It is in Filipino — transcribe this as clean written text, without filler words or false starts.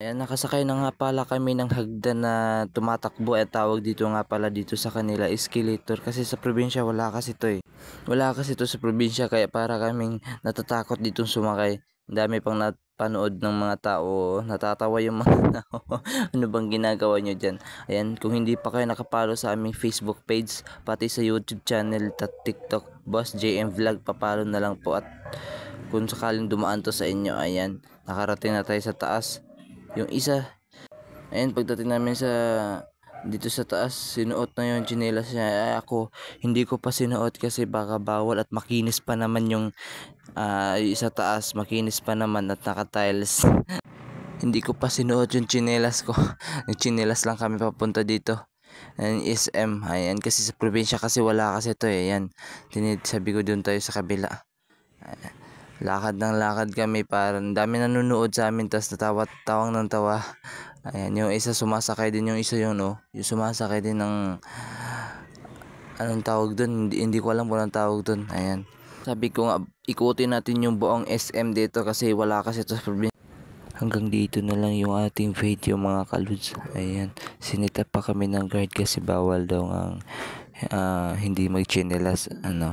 Ayan, nakasakay na nga pala kami ng hagdan na tumatakbo at tawag dito nga pala dito sa kanila escalator kasi sa probinsya wala kasi to eh. Wala kasi to sa probinsya kaya para kaming natatakot ditong sumakay. Ang dami pang napanood ng mga tao, natatawa yung mga tao. Ano bang ginagawa nyo dyan? Ayan, kung hindi pa kayo nakapalo sa aming Facebook page, pati sa YouTube channel at TikTok, Boss JM Vlog, papalo na lang po at kung sakaling dumaan to sa inyo, ayan, nakarating na tayo sa taas. Yung isa, ayan, pagdating namin sa dito sa taas, sinuot na yung tsinelas niya. Ay, ako, hindi ko pa sinuot kasi baka bawal at makinis pa naman yung isa taas, makinis pa naman at naka-tiles. Hindi ko pa sinuot yung tsinelas ko. Nagtsinelas lang kami papunta dito. Ayan, SM. Ayan, kasi sa probinsya kasi wala kasi to eh. Ayan, sabi ko doon tayo sa kabila. Lakad ng lakad kami, parang dami nanonood sa amin, tas tawang ng tawa. Ayan, yung isa sumasakay din, yung isa yun, oh, yung sumasakay din ng, anong tawag dun, hindi ko alam kung anong tawag dun. Ayan, sabi ko nga, ikutin natin yung buong SM dito kasi wala kasi ito sa probinsya. Hanggang dito na lang yung ating video mga kaluds. Ayan, sinita pa kami ng guard kasi bawal daw ang hindi magchinelas, ano.